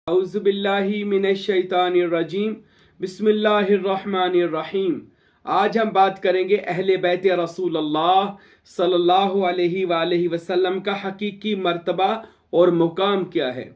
औज़ु बिल्लाहि मिनश शैतानिर रजीम बिस्मिल्लाहिर रहमानिर रहीम। आज हम बात करेंगे अहले बैत रसूलुल्लाह सल्लल्लाहु अलैहि वसल्लम का हकीकी मर्तबा और मुकाम क्या है,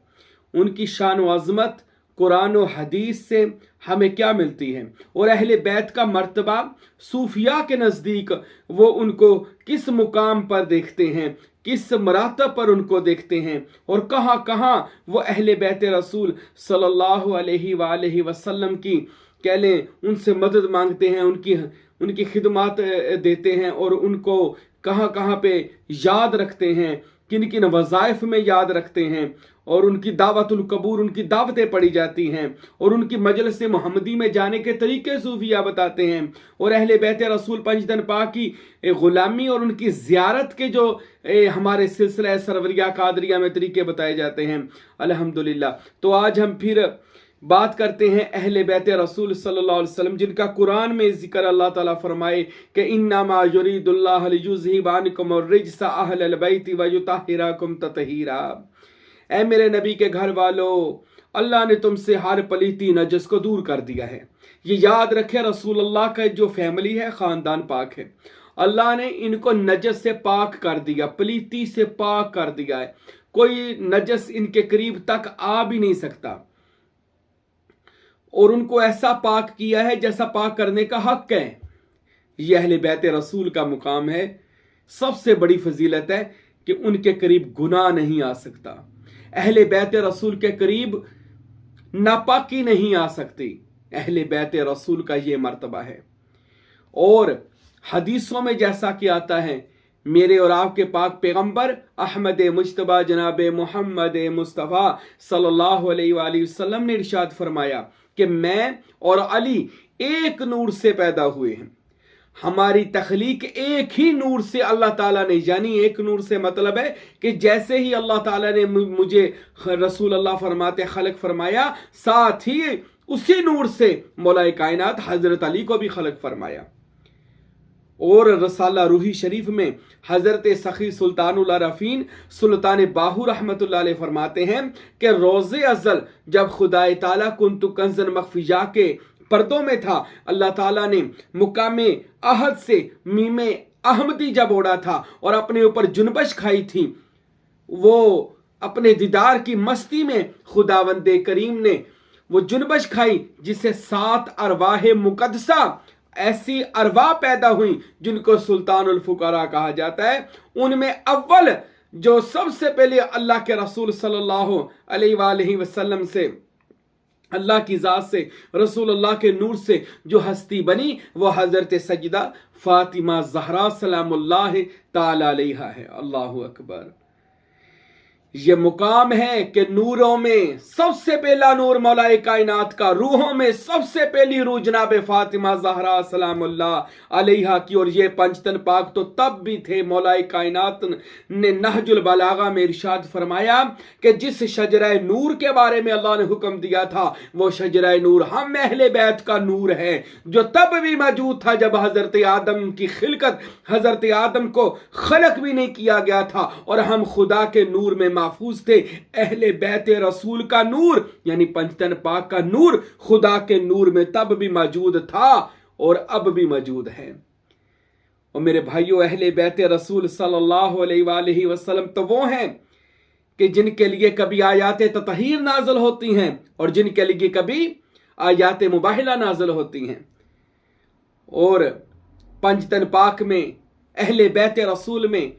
उनकी शान व अज़मत कुरान और हदीस से हमें क्या मिलती है, और अहले बैत का मर्तबा सूफिया के नज़दीक वो उनको किस मुकाम पर देखते हैं, किस मरातब पर उनको देखते हैं, और कहाँ कहाँ वो अहले बैत रसूल सल्लल्लाहु अलैहि वसल्लम की कह लें उनसे मदद मांगते हैं, उनकी खिदमत देते हैं, और उनको कहाँ कहाँ पे याद रखते हैं, किन किन वज़ाइफ में याद रखते हैं, और उनकी दावतुल कबूर, उनकी दावतें पढ़ी जाती हैं, और उनकी मजलिस मोहम्मदी में जाने के तरीके सूफिया बताते हैं, और अहले बैत रसूल पंजतन पाक की ग़ुलामी और उनकी ज़ियारत के जो हमारे सिलसिला सरवरिया कादरिया में तरीके बताए जाते हैं। अल्हम्दुलिल्लाह। तो आज हम फिर बात करते हैं अहले बैत रसूल सल्लल्लाहु अलैहि वसल्लम, जिनका कुरान में जिक्र अल्लाह ताला फरमाए कि इन्नमा युरीदुल्लाहु लियुज़हिबा अन्कुम अर्रिज्सा अहलल बैति व युतहिराकुम ततहीरा। ऐ मेरे नबी के घर वालों, अल्लाह ने तुमसे हर पलीती नजस को दूर कर दिया है। ये याद रखे, रसूल अल्लाह का जो फैमिली है, ख़ानदान पाक है, अल्लाह ने इनको नजस से पाक कर दिया, पलीती से पाक कर दिया है। कोई नजस इनके करीब तक आ भी नहीं सकता, और उनको ऐसा पाक किया है जैसा पाक करने का हक है। यह अहले बैत रसूल का मुकाम है। सबसे बड़ी फजीलत है कि उनके करीब गुनाह नहीं आ सकता। अहले बैत रसूल के करीब नापाकी नहीं आ सकती। अहले बैत रसूल का ये मर्तबा है। और हदीसों में जैसा कि आता है, मेरे और आपके पाक पैगंबर अहमद मुज्तबा जनाब मोहम्मद मुस्तफ़ा सल्लल्लाहु अलैहि वसल्लम ने इरशाद फरमाया कि मैं और अली एक नूर से पैदा हुए हैं। हमारी तख्लीक एक ही नूर से अल्लाह ताला ने, यानी एक नूर से मतलब है कि जैसे ही अल्लाह ताला ने मुझे, रसूल अल्लाह फरमाते, खलक फरमाया, साथ ही उसी नूर से मौलाए कायनात हजरत अली को भी खलक फरमाया। और रसाला रूही शरीफ में हजरत सखी सुल्तानुल अरफीन सुल्तान बाहू रहमतुल्लाह अलैह फरमाते हैं कि रोज़े अज़ल जब खुदाए ताला कुन्तु कंज़न मख्फिया के पर्दों में था, अल्लाह ताला ने मुकामे अहद से मीमे अहमदी जब ओढ़ा था और अपने ऊपर जुनबश खाई थी, वो अपने दीदार की मस्ती में खुदावंदे करीम ने वो जुनबश खाई जिसे 7 अरवाह मुकद्दसा, ऐसी अरवा पैदा हुई जिनको सुल्तानुल फुकरा कहा जाता है। उनमें अव्वल जो सबसे पहले अल्लाह के रसूल सल्लल्लाहु अलैहि वसल्लम से, अल्लाह की ज़ात से, रसूल अल्लाह के नूर से जो हस्ती बनी, वो हज़रत सज्दा फातिमा ज़हरा सलामुल्लाह ताला अलैहा है। अल्लाहु अकबर। ये मुकाम है कि नूरों में सबसे पहला नूर मौलाए कायनात का, रूहों में सबसे पहली रूह जनाब फातिमा ज़हरा सलामुल्लाह अलैहा की। और ये पंजतन पाक तो तब भी थे। मौलाए कायनात ने नहजुल बलागा में इरशाद फरमाया कि जिस शजरा नूर के बारे में अल्लाह ने हुक्म दिया था, वो शजरा नूर हम अहले बैत का नूर है, जो तब भी मौजूद था जब हजरत आदम की खिलकत, हजरत आदम को खलक भी नहीं किया गया था, और हम खुदा के नूर में महफूज थे। अहले बैत रसूल का नूर यानी पंजतन पाक का नूर खुदा के नूर में तब भी मौजूद था और अब भी मौजूद है। और मेरे भाइयों, अहले बैत रसूल सल्लल्लाहु अलैहि वसल्लम तो वो हैं कि जिनके लिए कभी आयात ततहीर नाज़िल होती हैं और जिनके लिए कभी आयात मुबाहिला नाज़िल होती हैं। और पंजतन पाक में अहले बैत रसूल में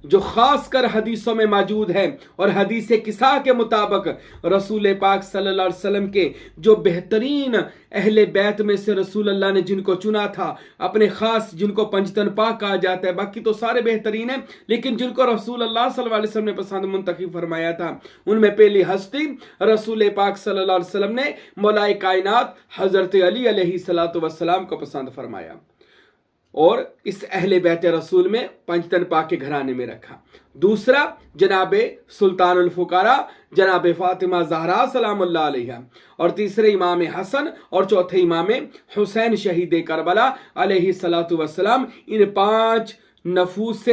जो खास कर हदीसों में मौजूद है, और हदीस किसा के मुताबिक रसूल पाक सल्लल्लाहु अलैहि वसल्लम के जो बेहतरीन अहले बैत में से रसूल अल्लाह ने जिनको चुना था अपने खास, जिनको पंजतन पाक कहा जाता है, बाकी तो सारे बेहतरीन हैं, लेकिन जिनको रसूल अल्लाह सल्लल्लाहु अलैहि वसल्लम ने पसंद मुंतखब फरमाया था, उनमें पहली हस्ती रसूल पाक सल्लल्लाहु अलैहि वसल्लम ने मौलाए कायनात हजरत अली अलैहिस्सलातु वस्सलाम को पसंद फरमाया, और इस अहले बैत रसूल में पंजतन पाक के घराने में रखा। दूसरा जनाब सुल्तानुल फुकरा जनाब फातिमा ज़हरा सलामुल्लाह अलैहा, और तीसरे इमाम हसन और चौथे इमाम हुसैन शहीद करबला अलैहिस्सलातु वस्सलाम। इन 5 नफूस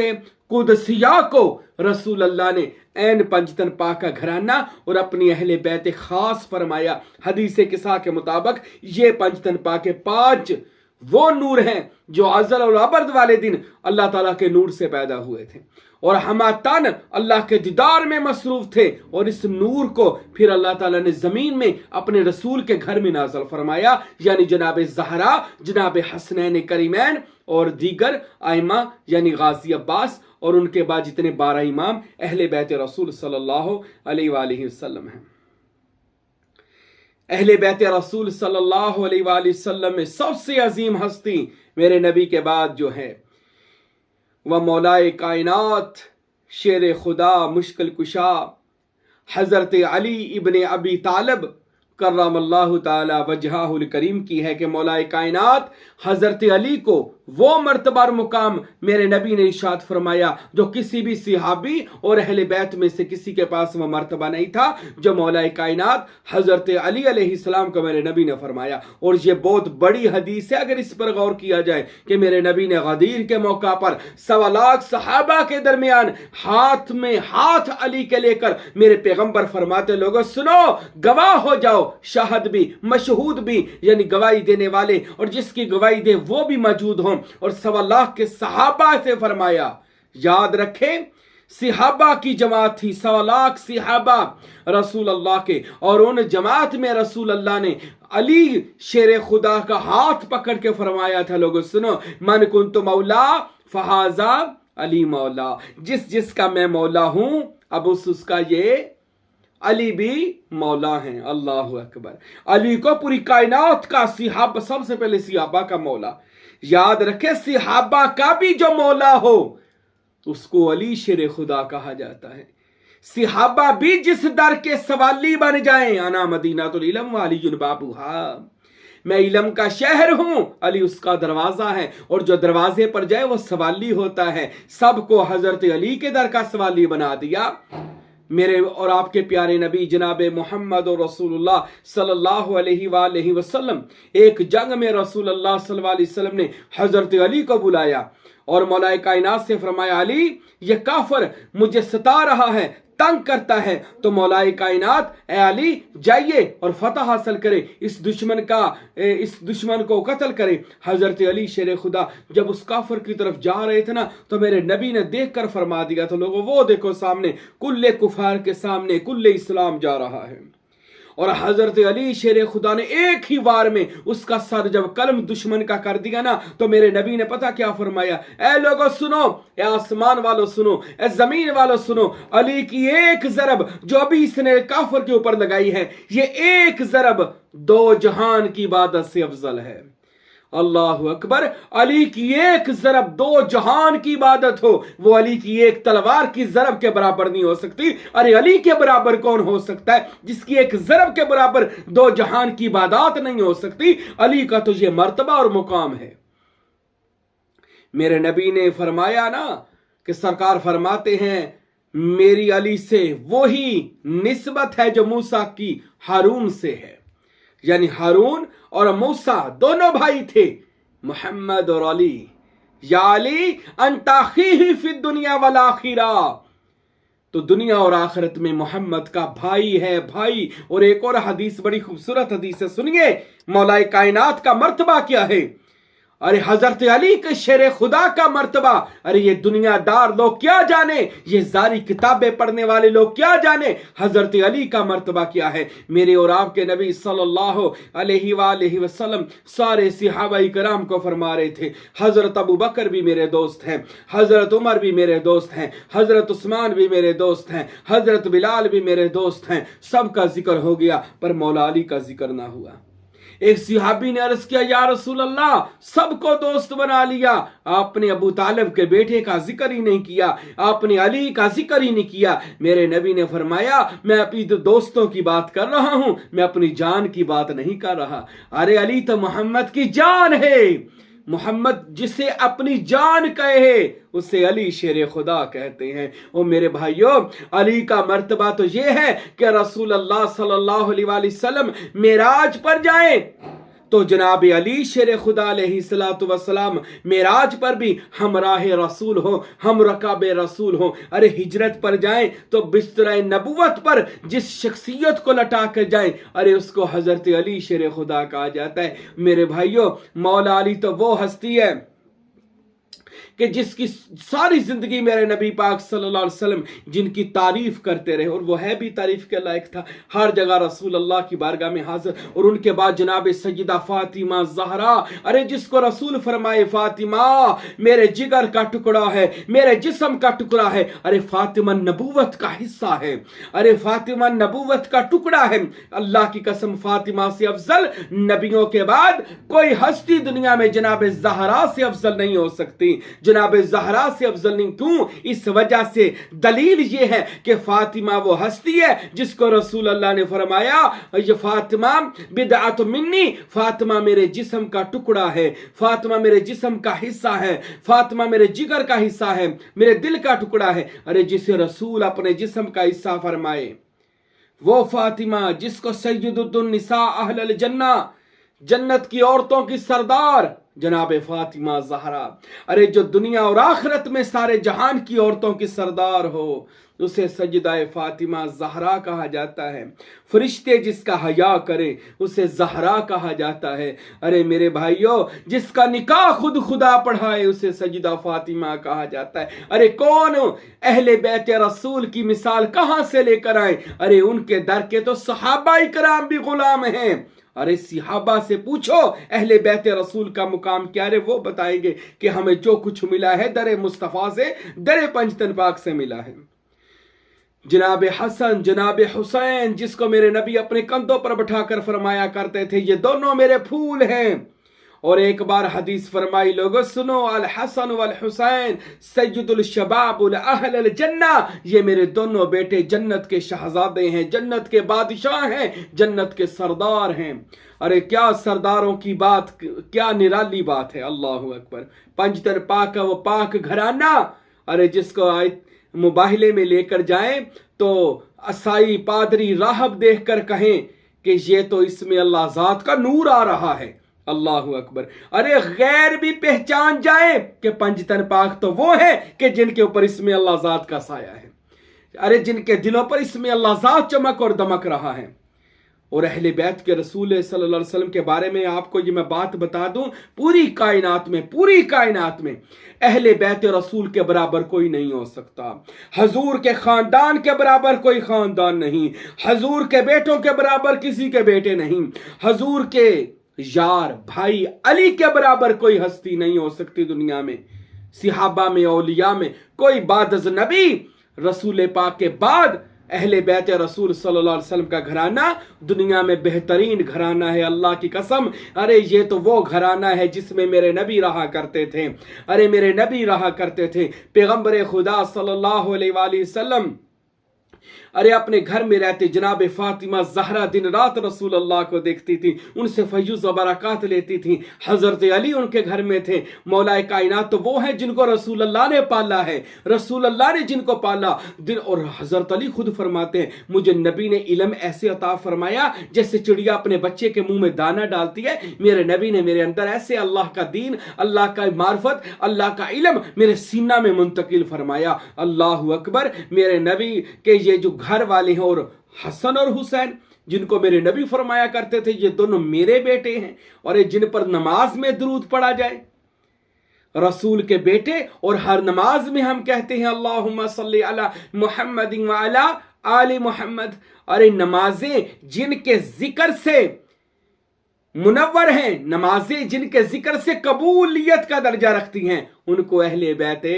कुदसिया को रसूल अल्लाह ने ऐन पंजतन पाक का घराना और अपनी अहले बैत खास फरमाया। हदीस किसा के मुताबिक ये पंजतन पाक के 5 वो नूर हैं जो अज़ल और अबद वाले दिन अल्लाह ताला के नूर से पैदा हुए थे और हमातन अल्लाह के दीदार में मसरूफ थे, और इस नूर को फिर अल्लाह ताला ने ज़मीन में अपने रसूल के घर में नाज़िल फरमाया, यानी जनाब ज़हरा, जनाब हसनैन करीमैन और दीगर आइमा यानी गाजी अब्बास और उनके बाद जितने 12 इमाम अहले बैत रसूल सल्लल्लाहु अलैहि वसल्लम हैं। अहले बैत रसूल सल्लल्लाहु अलैहि वसल्लम में सबसे अजीम हस्ती मेरे नबी के बाद जो है वह मौलाए कायनात, शेर खुदा, मुश्किल कुशा हज़रत अली इब्ने अबी तालिब कर्रमल्लाहु ताला वजहुल करीम की है कि मौलाए कायनात हज़रत अली को वो मर्तबा और मुकाम मेरे नबी ने इरशाद फरमाया जो किसी भी सहाबी और अहले बैत में से किसी के पास वो मर्तबा नहीं था जो मौलाए कायनात हज़रत अली अलैहिस्सलाम को मेरे नबी ने फरमाया। और ये बहुत बड़ी हदीस है अगर इस पर गौर किया जाए कि मेरे नबी ने गदीर के मौका पर 1.25 लाख सहाबा के दरमियान हाथ में हाथ अली के लेकर मेरे पैगंबर फरमाते लोगों सुनो, गवाह हो जाओ, शाहद भी मशहूद भी यानी गवाही देने वाले और जिसकी गवाही दे वो भी मौजूद हों, और 1.25 लाख के सहाबा से फरमाया। याद रखें सहाबा की जमात थी, 1.25 लाख सहाबा रसूल अल्लाह के, और उन जमात में रसूल अल्लाह ने अली शेर खुदा का हाथ पकड़ के फरमाया था लोगों सुनो, मन कुंतु मौला फहाजा अली मौला, जिस जिसका मैं मौला हूं अब उसका ये अली भी मौला हैं। अल्लाह अकबर। अली को पूरी कायनात का सहाबा, सबसे पहले सहाबा का मौला। याद रखे सहाबा का भी जो मौला हो उसको अली शेर खुदा कहा जाता है। सहाबा भी जिस दर के सवाली बन जाएं, अना मदीनातुल इल्म व अलीयुन बाबूहा, मैं इल्म का शहर हूं, अली उसका दरवाजा है, और जो दरवाजे पर जाए वो सवाली होता है। सबको हजरत अली के दर का सवाली बना दिया। मेरे और आपके प्यारे नबी जनाब मोहम्मद और रसूलुल्लाह सल्लल्लाहु अलैहि वसल्लम एक जंग में रसूलुल्लाह सल्लल्लाहु अलैहि वसल्लम ने हजरत अली को बुलाया और मौलाए कायनात से फरमाया अली ये काफिर मुझे सता रहा है, तंग करता है, तो मौलाए कायनात ए अली जाइए और फतह हासिल करे, इस दुश्मन को कत्ल करे। हजरत अली शेर खुदा जब उस काफिर की तरफ जा रहे थे ना तो मेरे नबी ने देखकर फरमा दिया तो लोगों वो देखो सामने कुल्ले कुफार के सामने कुल्ले इस्लाम जा रहा है। और हजरत अली शेर खुदा ने एक ही वार में उसका सर जब कलम दुश्मन का कर दिया ना तो मेरे नबी ने पता क्या फरमाया, ए लोगों सुनो, ए आसमान वालों सुनो, ए जमीन वालों सुनो, अली की एक जरब जो अभी इसने काफिर के ऊपर लगाई है ये एक जरब 2 जहान की इबादत से अफजल है। अल्लाह अकबर। अली की एक जरब 2 जहान की इबादत हो, वो अली की एक तलवार की जरब के बराबर नहीं हो सकती। अरे अली के बराबर कौन हो सकता है जिसकी एक जरब के बराबर 2 जहान की इबादत नहीं हो सकती। अली का तो ये मर्तबा और मुकाम है। मेरे नबी ने फरमाया ना कि सरकार फरमाते हैं मेरी अली से वही निस्बत है जो मूसा की हारून से है, यानी हारून और मूसा दोनों भाई थे, मोहम्मद और अली। या अली अंता अखी फी दुनिया वल आखिरा, तो दुनिया और आखिरत में मोहम्मद का भाई है, भाई। और एक और हदीस बड़ी खूबसूरत हदीस है, सुनिए मौलाए कायनात का मर्तबा क्या है। अरे हजरत अली के शेर खुदा का मर्तबा, अरे ये दुनियादार लोग क्या जाने, ये जारी किताबें पढ़ने वाले लोग क्या जाने हजरत अली का मर्तबा क्या है। मेरे और आपके नबी सल्लल्लाहु अलैहि वसल्लम सारे सहाबाए किराम को फरमा रहे थे हजरत अबू बकर भी मेरे दोस्त हैं, हजरत उमर भी मेरे दोस्त हैं, हजरत उस्मान भी मेरे दोस्त हैं, हजरत बिलाल भी मेरे दोस्त हैं। सबका जिक्र हो गया पर मौला अली का जिक्र ना हुआ। एक सहाबी ने अर्ज किया या रसूल अल्लाह सबको दोस्त बना लिया, आपने अबू तालिब के बेटे का जिक्र ही नहीं किया, आपने अली का जिक्र ही नहीं किया। मेरे नबी ने फरमाया मैं अपनी दोस्तों की बात कर रहा हूं, मैं अपनी जान की बात नहीं कर रहा। अरे अली तो मोहम्मद की जान है, मोहम्मद जिसे अपनी जान कहे उसे अली शेर खुदा कहते हैं। ओ मेरे भाइयों अली का मर्तबा तो ये है कि रसूल अल्लाह सल्लल्लाहु अलैहि वसल्लम मेराज पर जाएं तो जनाब अली शेर खुदा अलैहिस्सलातु वस्सलाम मेराज पर भी हम राह रसूल हो, हम रकाब रसूल हो। अरे हिजरत पर जाएं तो बिस्तरा नबुवत पर जिस शख्सियत को लटा कर जाएं, अरे उसको हजरत अली शेर खुदा कहा जाता है। मेरे भाइयों, मौला अली तो वो हस्ती है कि जिसकी सारी जिंदगी मेरे नबी पाक सल्लल्लाहु अलैहि वसल्लम जिनकी तारीफ करते रहे, और वो है भी तारीफ के लायक था। हर जगह रसूल अल्लाह की बारगाह में हाजिर। और उनके बाद जनाब सैयदा फातिमा ज़हरा, अरे जिसको रसूल फरमाए फातिमा मेरे जिगर का टुकड़ा है, मेरे जिस्म का टुकड़ा है। अरे फातिमा नबूवत का हिस्सा है, अरे फातिमा नबूवत का टुकड़ा है। अल्लाह की कसम, फातिमा से अफजल नबियों के बाद कोई हस्ती दुनिया में जनाब ज़हरा से अफजल नहीं हो सकती, जनाब ज़हरा से अफजल नहीं। क्यों? इस वजह से दलील ये है कि फातिमा वो हस्ती है जिसको रसूल अल्लाह ने फरमाया ये फातिमा बिदअत मिन्नी, फातिमा मेरे जिस्म का टुकड़ा है, फातिमा मेरे जिस्म का हिस्सा है, फातिमा मेरे जिगर का हिस्सा है, मेरे दिल का टुकड़ा है। अरे जिसे रसूल अपने जिस्म का हिस्सा फरमाए वो फातिमा, जिसको सय्यदुन निसा अहलल जन्ना, जन्नत की औरतों की सरदार जनाब फातिमा ज़हरा, अरे जो दुनिया और आखिरत में सारे जहान की औरतों की सरदार हो, उसे सजदाए फातिमा ज़हरा कहा जाता है। फरिश्ते जिसका हया करे उसे ज़हरा कहा जाता है। अरे मेरे भाइयों, जिसका निकाह खुद खुदा पढ़ाए उसे सजदा फातिमा कहा जाता है। अरे कौन अहले बैत रसूल की मिसाल कहां से लेकर आए? अरे उनके दर के तो सहाबाए कराम भी गुलाम हैं। अरे सिहाबा से पूछो अहले बैत रसूल का मुकाम क्या है, वो बताएंगे कि हमें जो कुछ मिला है दरे मुस्तफ़ा से, दरे पंजतन पाक से मिला है। जनाब हसन, जनाब हुसैन, जिसको मेरे नबी अपने कंधों पर बैठाकर फरमाया करते थे ये दोनों मेरे फूल हैं। और एक बार हदीस फरमाई, लोगों सुनो, अल हसन वल हुसैन सय्यदुल शबाब अहलल जन्ना, ये मेरे दोनों बेटे जन्नत के शहजादे हैं, जन्नत के बादशाह हैं, जन्नत के सरदार हैं। अरे क्या सरदारों की बात, क्या निराली बात है। अल्लाहु अकबर। पंजतन पाक का वो पाक घराना, अरे जिसको मुबाहिले में लेकर जाएं तो असाई पादरी राहब देखकर कहें कि ये तो इसमें अल्लाह ज़ात का नूर आ रहा है। अल्लाहु अकबर। अरे गैर भी पहचान जाए कि पंजतन पाक तो वो है कि जिनके ऊपर इसमें अल्लाह ज़ात का साया है, अरे जिनके दिलों पर इसमें अल्लाह ज़ात चमक और दमक रहा है। और अहले बैत के रसूल सल्लल्लाहु अलैहि वसल्लम के बारे में आपको ये मैं बात बता दूं, पूरी कायनात में अहले बैत रसूल के बराबर कोई नहीं हो सकता। हजूर के खानदान के बराबर कोई खानदान नहीं, हजूर के बेटों के बराबर किसी के बेटे नहीं, हजूर के यार भाई अली के बराबर कोई हस्ती नहीं हो सकती दुनिया में। सिहाबा में, औलिया में कोई बादज़ नबी रसूल पाक के बाद अहले बैत रसूल सल्लल्लाहु अलैहि वसल्लम का घराना दुनिया में बेहतरीन घराना है। अल्लाह की कसम, अरे ये तो वो घराना है जिसमें मेरे नबी रहा करते थे। अरे मेरे नबी रहा करते थे, पैगंबर खुदा सल्लल्लाहु अलैहि वसल्लम अरे अपने घर में रहते। जनाब फातिमा ज़हरा दिन रात रसूल अल्लाह को देखती थी, उनसे फयूज़ व बरक़ात लेती थी। हज़रत अली उनके घर में थे। मौलाए कायनात तो वो हैं जिनको रसूल अल्लाह ने पाला है, रसूल अल्लाह ने जिनको पाला दिन। और हज़रत अली खुद फरमाते हैं, मुझे नबी ने इल्म ऐसे अता फरमाया जैसे चिड़िया अपने बच्चे के मुंह में दाना डालती है। मेरे नबी ने मेरे अंदर ऐसे अल्लाह का दीन, अल्लाह का मार्फत, अल्लाह का इल्म मेरे सीना में मुंतकिल फरमाया। अल्लाह अकबर। मेरे नबी के ये जो घर वाले हैं, और हसन और हुसैन जिनको मेरे नबी फरमाया करते थे ये दोनों मेरे बेटे हैं, और ये जिन पर नमाज में दरूद पढ़ा जाए, रसूल के बेटे। और हर नमाज में हम कहते हैं अल्लाहुम्मा सल्ली अला मुहम्मद व अला आले मुहम्मद। अरे नमाजें जिनके जिक्र से मुनव्वर हैं, नमाजें जिनके जिक्र से कबूलियत का दर्जा रखती हैं, उनको अहले बैते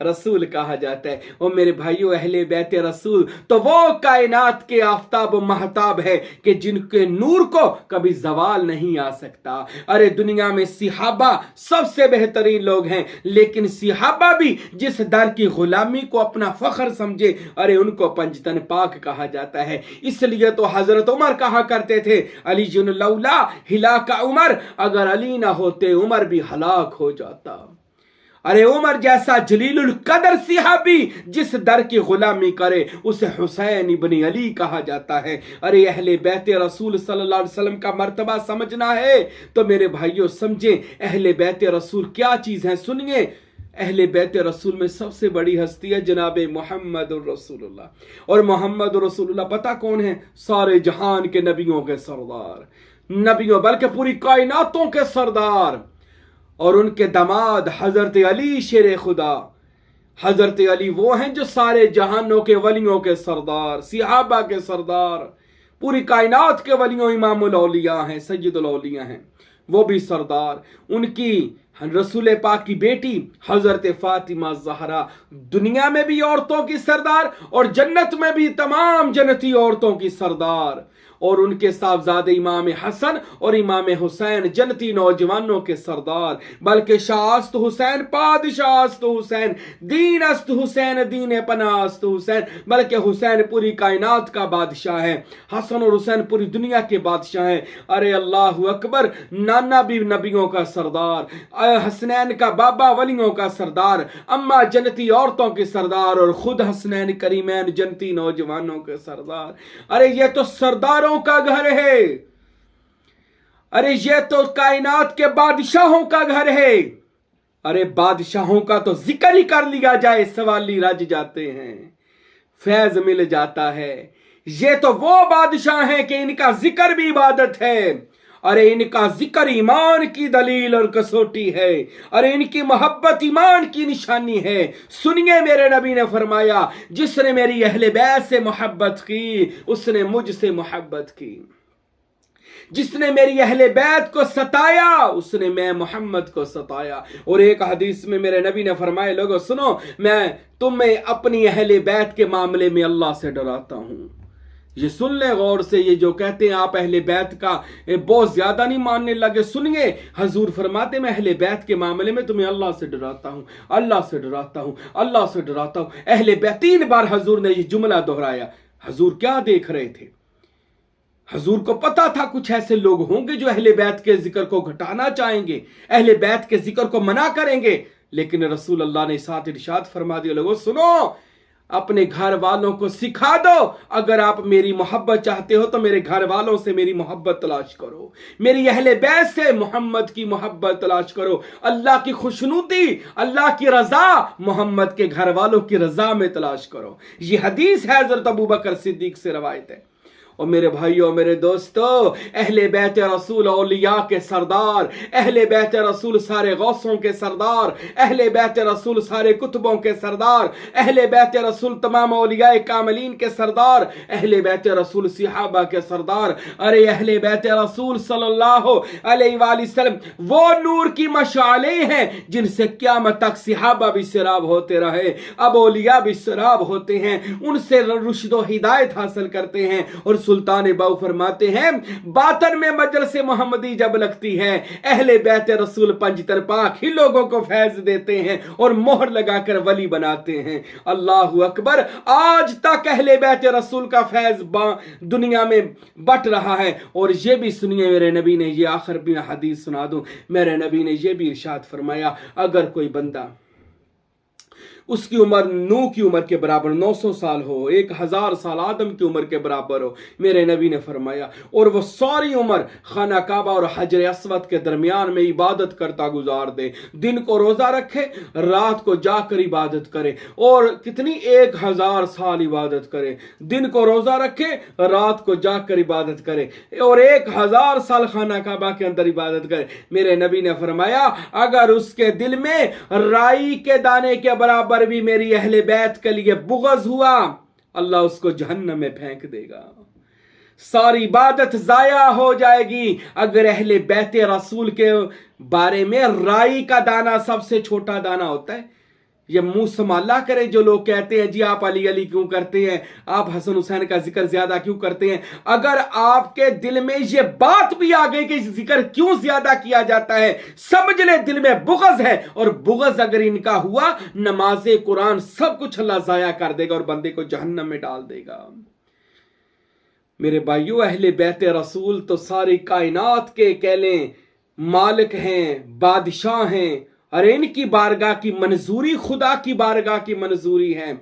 रसूल कहा जाता है। और मेरे भाइयों, अहले बैते रसूल तो वो कायनात के आफताब और महताब है कि जिनके नूर को कभी जवाल नहीं आ सकता। अरे दुनिया में सिहाबा सबसे बेहतरीन लोग हैं, लेकिन सिहाबा भी जिस दर की गुलामी को अपना फख्र समझे, अरे उनको पंजतन पाक कहा जाता है। इसलिए तो हजरत उमर कहा करते थे, अली जुनलौला हिला का उमर, अगर अली ना होते उमर भी हलाक हो जाता। अरे उमर जैसा जलीलुल कदर सिहाबी जिस दर की गुलामी करे उसे हुसैन इब्न अली कहा जाता है। अरे अहले बैत रसूल सल्लल्लाहु अलैहि वसल्लम का मर्तबा समझना है तो मेरे भाइयों समझें अहले बैत रसूल क्या चीज है। सुनिए, अहले बैत रसूल में सबसे बड़ी हस्ती है जनाब मोहम्मद रसूलुल्लाह। और मोहम्मद रसूलुल्लाह पता कौन है? सारे जहान के नबियों के सरदार, नबियों बल्कि पूरी कायनातों के सरदार। और उनके दामाद हजरत अली शेर खुदा। हजरत अली वो हैं जो सारे जहानों के वलियों के सरदार, सिहाबा के सरदार, पूरी कायनात के वलियों इमामुल औलिया हैं, सैयदुल औलिया हैं, वो भी सरदार। उनकी रसूल पाक की बेटी हजरत फातिमा ज़हरा दुनिया में भी औरतों की सरदार और जन्नत में भी तमाम जन्नती औरतों की सरदार। और उनके साहबजादे इमाम हसन और इमाम हुसैन जन्नती नौजवानों के सरदार। बल्कि शाहस्त हुसैन पादशाहस्त हुसैन दीनस्त हुसैन दीन पनास्त हुसैन, बल्कि हुसैन पूरी कायनात का बादशाह है, हसन और हुसैन पूरी दुनिया के बादशाह हैं। अरे अल्लाह अकबर, नाना भी नबियों का सरदार, हसनैन का बाबा वलियों का सरदार, अम्मा जन्नती औरतों के सरदार और खुद हसनैन करीमैन जन्नती नौजवानों के सरदार। अरे ये तो सरदारों का घर है, अरे ये तो कायनात के बादशाहों का घर है। अरे बादशाहों का तो जिक्र ही कर लिया जाए सवाली रज जाते हैं, फैज मिल जाता है। ये तो वो बादशाह हैं कि इनका जिक्र भी इबादत है। अरे इनका जिक्र ईमान की दलील और कसौटी है। अरे इनकी मोहब्बत ईमान की निशानी है। सुनिए, मेरे नबी ने फरमाया जिसने मेरी अहले बैत से मोहब्बत की उसने मुझसे मोहब्बत की, जिसने मेरी अहले बैत को सताया उसने मैं मोहम्मद को सताया। और एक हदीस में मेरे नबी ने फरमाया, लोगों सुनो, मैं तुम्हें अपनी अहले बैत के मामले में अल्लाह से डराता हूं। ये सुन ले गौर से, ये जो कहते हैं आप अहले बैत का बहुत ज्यादा नहीं मानने लगे। सुनिए, हजूर फरमाते मैं अहले बैत के मामले में तुम्हें अल्लाह से डराता हूं, अल्लाह से डराता हूं, अल्लाह से डराता हूं। अहले बैत 3 बार हजूर ने ये जुमला दोहराया। हजूर क्या देख रहे थे? हजूर को पता था कुछ ऐसे लोग होंगे जो अहले बैत के जिक्र को घटाना चाहेंगे, अहले बैत के जिक्र को मना करेंगे। लेकिन रसूल अल्लाह ने साथ इरशाद फरमा दिया, लोगों सुनो, अपने घर वालों को सिखा दो, अगर आप मेरी मोहब्बत चाहते हो तो मेरे घर वालों से मेरी मोहब्बत तलाश करो, मेरी अहले बैत से मोहम्मद की मोहब्बत तलाश करो। अल्लाह की खुशनुदी, अल्लाह की रजा मोहम्मद के घर वालों की रजा में तलाश करो। ये हदीस है हजरत अबू बकर सिद्दीक से रवायत है। और मेरे भाइयों, मेरे दोस्तों, अहले बैत रसूल औलिया के सरदार, अहले बैत रसूल सारे गौसों के सरदार, अहले बैत रसूल सारे कुतुबों के सरदार, अहले बैत रसूल तमाम औलिया कामिलीन के सरदार, अहले बैत रसूल सिहाबा के सरदार। अरे अहले बैत रसूल सल्लल्लाहु अलैहि वसल्लम वो नूर की मशाले हैं जिनसे क़यामत तक सिहाबा भी सिराब होते रहे, अब औलिया भी सिराब होते हैं, उनसे रुश्द व हिदायत हासिल करते हैं। और सुल्तान बाऊ फरमाते हैं, बातन में मजलिस मोहम्मदी जब लगती है, अहले बैत रसूल पंजतर पाक ही लोगों को फैज देते हैं और मोहर लगाकर वली बनाते हैं। अल्लाह अकबर, आज तक अहले बैत रसूल का फैज दुनिया में बट रहा है। और ये भी सुनिए, मेरे नबी ने ये आखिर भी हदीस सुना दूं, मेरे नबी ने ये भी इरशाद फरमाया, अगर कोई बंदा उसकी उम्र नूह की उम्र के बराबर 900 साल हो, 1000 साल आदम की उम्र के बराबर हो, मेरे नबी ने फरमाया, और वो सारी उम्र खाना काबा और हजर अस्वद के दरमियान में इबादत करता गुजार दे, दिन को रोजा रखे, रात को जाकर इबादत करे, और कितनी 1000 साल इबादत करे, दिन को रोजा रखे, रात को जाकर इबादत करे, और 1000 साल खाना काबा के अंदर इबादत करे। मेरे नबी ने फरमाया, अगर उसके दिल में राई के दाने के बराबर भी मेरी अहले बैत के लिए बुग़्ज़ हुआ, अल्लाह उसको जहन्नम में फेंक देगा, सारी इबादत जाया हो जाएगी। अगर अहले बैत रसूल के बारे में राई का दाना सबसे छोटा दाना होता है, ये मुंह संभाला करे जो लोग कहते हैं जी आप अली अली क्यों करते हैं, आप हसन हुसैन का जिक्र ज्यादा क्यों करते हैं। अगर आपके दिल में ये बात भी आ गई कि जिक्र क्यों ज्यादा किया जाता है, समझ ले दिल में बुग़्ज़ है, और बुग़्ज़ अगर इनका हुआ, नमाज़े कुरान सब कुछ अल्लाह जाया कर देगा और बंदे को जहन्नम में डाल देगा। मेरे भाइयों, अहले बैत रसूल तो सारी कायनात के कह लें मालिक हैं, बादशाह हैं, अरे इनकी बारगाह की मंजूरी खुदा की बारगाह की मंजूरी है।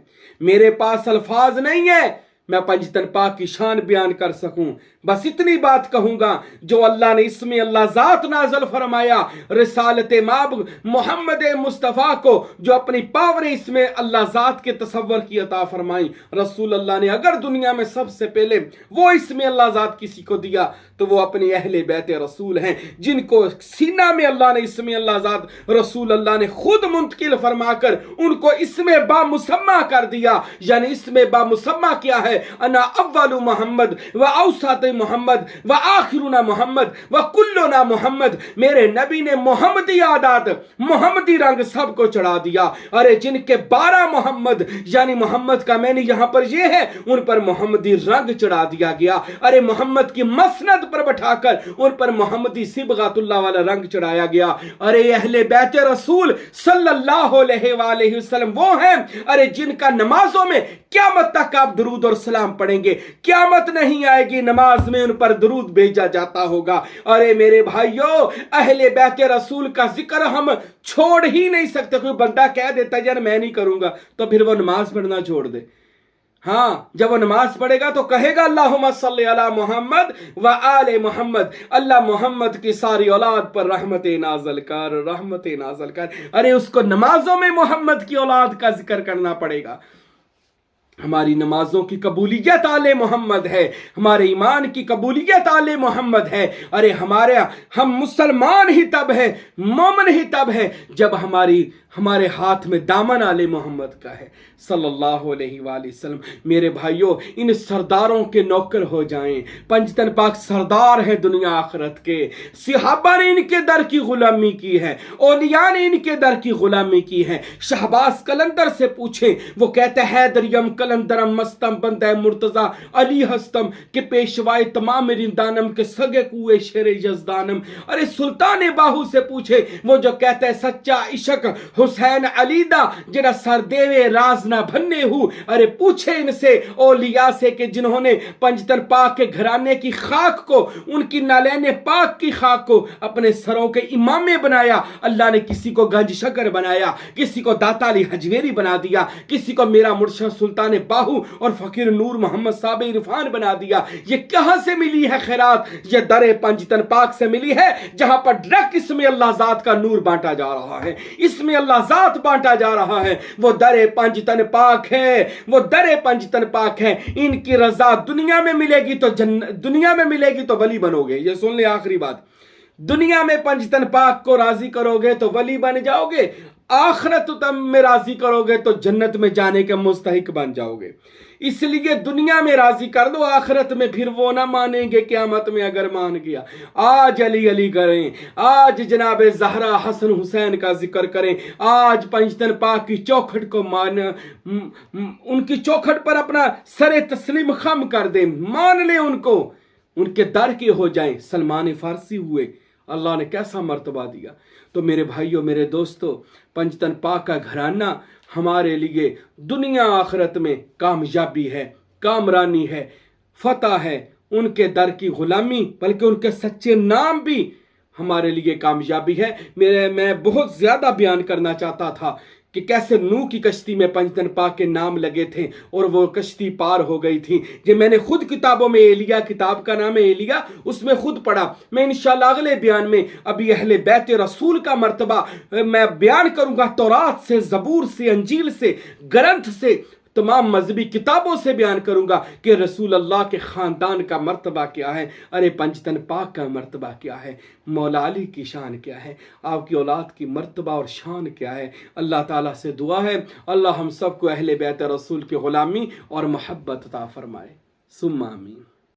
मेरे पास अल्फाज नहीं है मैं पंजतन पाक की शान बयान कर सकूं। बस इतनी बात कहूंगा जो अल्लाह ने इसमें अल्लाह ज़ात नाज़ल फरमाया रिसालत माब मोहम्मद मुस्तफ़ा को, जो अपनी पावर इसमें अल्लाह ज़ात के तसव्वुर की अता फरमाई। रसूल अल्लाह ने अगर दुनिया में सबसे पहले वो इसमें अल्लाह ज़ात किसी को दिया तो वो अपने अहले बैत रसूल हैं, जिनको सीना में अल्लाह ने इसमें अल्लाह ज़ात रसूल अल्लाह ने खुद मुंतकिल फरमाकर उनको इसमें बामुसम्मा कर दिया। यानी इसमें बामुसम्मा क्या है? अना अव्वलु मोहम्मद व औसत मोहम्मद व आखिरुना मोहम्मद व कुल्लुना मोहम्मद। मेरे नबी ने मोहम्मदी आदात मोहम्मदी रंग सबको चढ़ा दिया। अरे जिनके 12 मोहम्मद यानी मोहम्मद का मैंने यहां पर ये है उन पर मोहम्मदी रंग चढ़ा दिया गया। अरे मोहम्मद की मसनद पर बैठाकर उन पर मोहम्मदी सिबगातुल्लाह वाला रंग चढ़ाया गया। अरे अहले बैत रसूल सल्लल्लाहु अलैहि वसल्लम वो हैं अरे जिनका नमाजों में क़यामत तक आप दुरूद और सलाम पढ़ेंगे, क़यामत नहीं आएगी नमाज में उन पर दुरूद भेजा जाता होगा। अरे मेरे भाइयों अहले बैत रसूल का जिक्र हम छोड़ ही नहीं सकते। कोई बंदा कह देता है यार मैं नहीं करूंगा तो फिर वो नमाज पढ़ना छोड़ दे। हाँ, जब वो नमाज पढ़ेगा तो कहेगा अल्लाहुम्मा सल्ली अला मोहम्मद व आले मोहम्मद। अल्लाह मोहम्मद की सारी औलाद पर रहमतें नाज़िल कर, रहमतें नाज़िल कर। अरे उसको नमाजों में मोहम्मद की औलाद का जिक्र करना पड़ेगा। हमारी नमाजों की कबूलियत आले मोहम्मद है, हमारे ईमान की कबूलियत आले मोहम्मद है। अरे हम मुसलमान ही तब है, मोमिन ही तब है जब हमारे हाथ में दामन आले मोहम्मद का है सल्लल्लाहु अलैहि वसल्लम। मेरे भाइयों इन सरदारों के नौकर हो जाएं। पंजतन पाक सरदार हैं दुनिया आखिरत के। सहाबा ने इनके दर की गुलामी की है, औलिया ने इनके दर की गुलामी की है। शहबाज कलंदर से पूछे, वो कहते हैं हैदरियम कलंदरम मस्तम बंदे मुर्तजा अली हस्तम के पेशवाए तमाम रिंदानम के सगे कुए शेर यजदानम। अरे सुल्तान बाहू से पूछे, वो जो कहते हैं सच्चा इश्क हुसैन अलीदा जरा सरदेवे राज ना भन्ने हूं। अरे पूछे इनसे औलिया से कि जिन्होंने पंजतन पाक के घराने की खाक को, उनकी नालैन पाक की खाक को अपने सरों के इमामे बनाया। अल्लाह ने किसी को गंज शकर बनाया, किसी को दाता अली हजवेरी बना दिया, किसी को मेरा मुर्शद सुल्तान बाहू और फकीर नूर मोहम्मद साहब इरफान बना दिया। ये कहां से मिली है खैरात? ये दरे पंजतन पाक से मिली है, जहां पर डायरेक्ट इसमें अल्लाह ज़ात का नूर बांटा जा रहा है, इसमें अल्लाह ज़ात बांटा जा रहा है। वो दरे पंजतन पाक है, वो दरे पंजतन पाक है। इनकी रजा दुनिया में मिलेगी तो दुनिया में मिलेगी तो वली बनोगे। ये सुन ले आखिरी बात, दुनिया में पंजतन पाक को राजी करोगे तो वली बन जाओगे, आखिरत में राजी करोगे तो जन्नत में जाने के मुस्तहिक बन जाओगे। इसलिए दुनिया में राजी कर दो, आखिरत में फिर वो ना मानेंगे क़यामत में अगर मान गया। आज अली अली करें, आज जनाब ज़हरा हसन हुसैन का जिक्र करें, आज पंजतन पाक की चौखट को उनकी चौखट पर अपना सरे तस्लीम खम कर दें, मान ले उनको, उनके दर के हो जाएं। सलमान फारसी हुए, अल्लाह ने कैसा मर्तबा दिया। तो मेरे भाइयों मेरे दोस्तों, पंजतन पाक का घराना हमारे लिए दुनिया आखिरत में कामयाबी है, कामरानी है, फतह है। उनके दर की गुलामी बल्कि उनके सच्चे नाम भी हमारे लिए कामयाबी है। मैं बहुत ज़्यादा बयान करना चाहता था कि कैसे नूह की कश्ती में पंजतन पाक के नाम लगे थे और वो कश्ती पार हो गई थी। ये मैंने खुद किताबों में एलिया, किताब का नाम है एलिया, उसमें खुद पढ़ा। मैं इंशाअल्लाह अगले बयान में अभी अहले बैत रसूल का मर्तबा मैं बयान करूंगा, तौरात से, ज़बूर से, अंजील से, ग्रंथ से, तमाम मजहबी किताबों से बयान करूंगा कि रसूल अल्लाह के ख़ानदान का मर्तबा क्या है। अरे पंजतन पाक का मर्तबा क्या है, मौला अली की शान क्या है, आपकी औलाद की मर्तबा और शान क्या है। अल्लाह ताला से दुआ है अल्लाह हम सबको अहले बैत रसूल की ग़ुलामी और मोहब्बत अता फरमाए। सुम्मा आमीन।